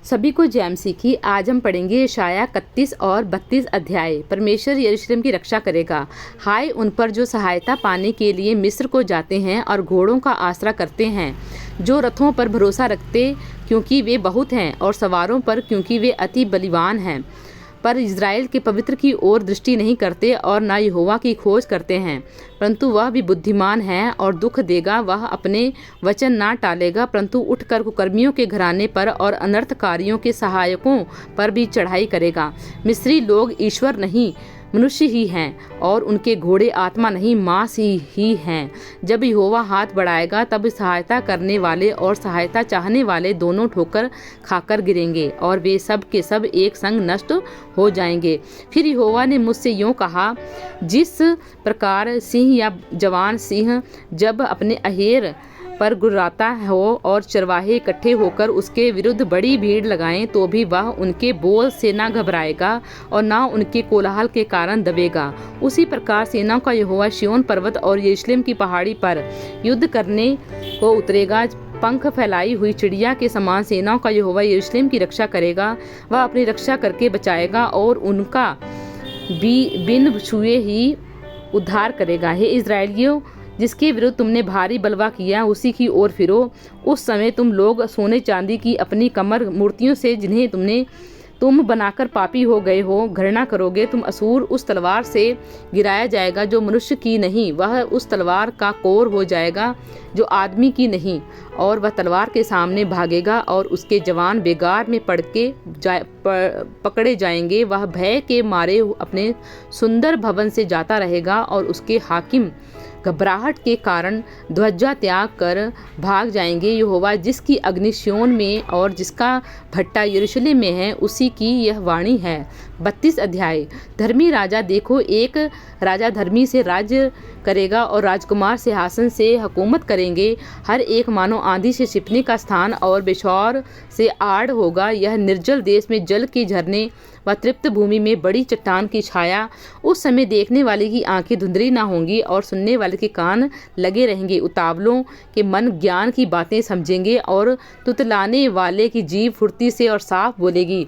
सभी को जैम सीखी। आज हम पढ़ेंगे यशायाह 31 और 32 अध्याय। परमेश्वर यरूशलेम की रक्षा करेगा। हाय उन पर जो सहायता पाने के लिए मिस्र को जाते हैं और घोड़ों का आसरा करते हैं, जो रथों पर भरोसा रखते क्योंकि वे बहुत हैं, और सवारों पर क्योंकि वे अति बलवान हैं, पर इज़राइल के पवित्र की ओर दृष्टि नहीं करते और न यहोवा की खोज करते हैं। परंतु वह भी बुद्धिमान है और दुख देगा। वह अपने वचन ना टालेगा, परंतु उठकर कुकर्मियों के घराने पर और अनर्थकारियों के सहायकों पर भी चढ़ाई करेगा। मिस्री लोग ईश्वर नहीं मनुष्य ही हैं, और उनके घोड़े आत्मा नहीं मांस ही हैं। जब यहोवा हाथ बढ़ाएगा तब सहायता करने वाले और सहायता चाहने वाले दोनों ठोकर खाकर गिरेंगे, और वे सब के सब एक संग नष्ट हो जाएंगे। फिर यहोवा ने मुझसे यूँ कहा, जिस प्रकार सिंह या जवान सिंह जब अपने अहेर पर गुर्राता हो और चरवाहे इकट्ठे होकर उसके विरुद्ध बड़ी भीड़ लगाएं, तो भी वह उनके बोल से ना घबराएगा और ना उनके कोलाहल के कारण दबेगा। उसी प्रकार सेनाओं का यहोवा सिय्योन पर्वत और यरूशलेम की पहाड़ी पर युद्ध करने को उतरेगा। पंख फैलाई हुई चिड़िया के समान सेनाओं का यहोवा यरूशलेम की रक्षा करेगा। वह अपनी रक्षा करके बचाएगा और उनका बिन छुए ही उद्धार करेगा। हे इज़राइलियों, जिसके विरुद्ध तुमने भारी बलवा किया, उसी की ओर फिरो। उस समय तुम लोग सोने चांदी की अपनी कमर मूर्तियों से, जिन्हें तुम बनाकर पापी हो गए हो, घृणा करोगे। तुम असूर उस तलवार से गिराया जाएगा जो मनुष्य की नहीं, वह उस तलवार का कोर हो जाएगा जो आदमी की नहीं, और वह तलवार के सामने भागेगा और उसके जवान बेगार में पकड़े जाएंगे। वह भय के मारे अपने सुंदर भवन से जाता रहेगा, और उसके हाकिम घबराहट के कारण ध्वजा त्याग कर भाग जाएंगे। यहोवा जिसकी अग्नि सिय्योन में और जिसका भट्टा यरूशलेम में है, उसी की यह वाणी है। 32 अध्याय। धर्मी राजा, देखो, एक राजा धर्मी से राज्य करेगा और राजकुमार सिंहासन से हुकूमत करेंगे। हर एक मानो आंधी से छिपने का स्थान और बेशौर से आड़ होगा। यह निर्जल देश में जल के झरने व तृप्त भूमि में बड़ी चट्टान की छाया। उस समय देखने वाले की आंखें धुंधली ना होंगी और सुनने वाले के कान लगे रहेंगे। उतावलों के मन ज्ञान की बातें समझेंगे और तुतलाने वाले की जीभ फुर्ती से और साफ बोलेगी।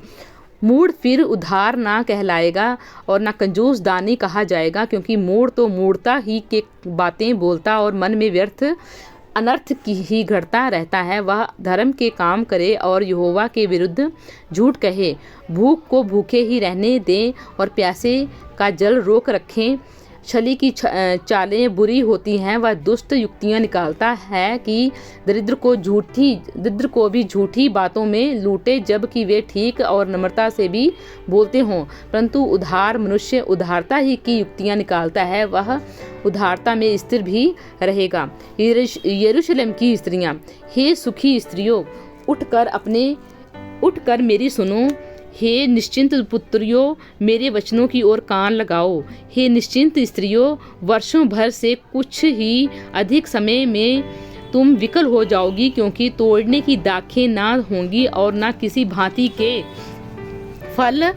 मूढ़ फिर उधार ना कहलाएगा और ना कंजूस दानी कहा जाएगा, क्योंकि मूढ़ तो मूढ़ता ही के बातें बोलता और मन में व्यर्थ अनर्थ की ही घड़ता रहता है। वह धर्म के काम करे और यहोवा के विरुद्ध झूठ कहे। भूख को भूखे ही रहने दें और प्यासे का जल रोक रखें। छली की चालें बुरी होती हैं। वह दुष्ट युक्तियां निकालता है कि दरिद्र को भी झूठी बातों में लूटे, जबकि वे ठीक और नम्रता से भी बोलते हों। परंतु उधार मनुष्य उधारता ही की युक्तियां निकालता है, वह उधारता में स्थिर भी रहेगा। यरूशलेम की स्त्रियां, हे सुखी स्त्रियों, उठकर मेरी सुनो। हे निश्चिंत पुत्रियों, मेरे वचनों की ओर कान लगाओ। हे निश्चिंत स्त्रियों, वर्षों भर से कुछ ही अधिक समय में तुम विकल हो जाओगी, क्योंकि तोड़ने की दाखें ना होंगी और ना किसी भांति के फल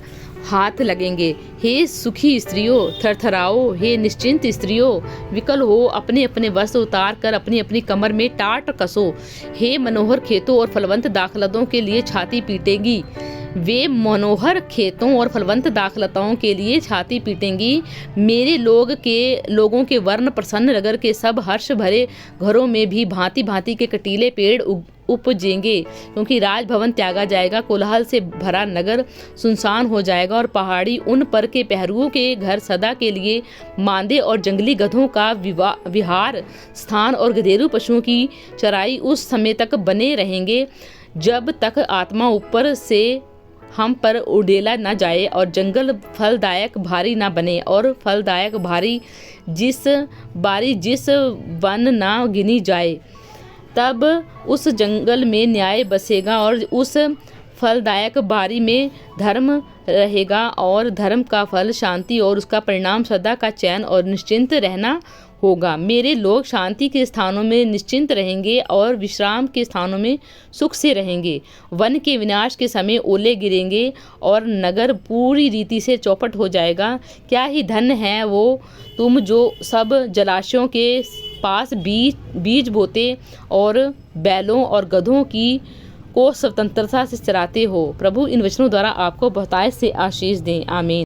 हाथ लगेंगे। हे सुखी स्त्रियों, थरथराओ। हे निश्चिंत स्त्रियों, विकल हो, अपने अपने वस्त्र उतार कर अपनी अपनी कमर में टाट कसो। हे मनोहर खेतों और फलवंत दाखलतों के लिए छाती पीटेगी। वे मनोहर खेतों और फलवंत दाखलताओं के लिए छाती पीटेंगी। मेरे लोगों के वर्ण प्रसन्न नगर के सब हर्ष भरे घरों में भी भांति भांति के कटीले पेड़ उपजेंगे, क्योंकि राजभवन त्यागा जाएगा। कोलाहल से भरा नगर सुनसान हो जाएगा और पहाड़ी उन पर के पहरुओं के घर सदा के लिए मांदे और जंगली गधों का विहार स्थान और गधेरू पशुओं की चराई उस समय तक बने रहेंगे, जब तक आत्मा ऊपर से हम पर उड़ेला न जाए और जंगल फलदायक भारी न बने, और फलदायक भारी जिस वन न गिनी जाए। तब उस जंगल में न्याय बसेगा और उस फलदायक बारी में धर्म रहेगा, और धर्म का फल शांति और उसका परिणाम सदा का चैन और निश्चिंत रहना होगा। मेरे लोग शांति के स्थानों में निश्चिंत रहेंगे और विश्राम के स्थानों में सुख से रहेंगे। वन के विनाश के समय ओले गिरेंगे और नगर पूरी रीति से चौपट हो जाएगा। क्या ही धन है वो तुम जो सब जलाशयों के पास बीज बोते और बैलों और गधों को स्वतंत्रता से चलाते हो। प्रभु इन वचनों द्वारा आपको बहुतायत से आशीष दें। आमीन।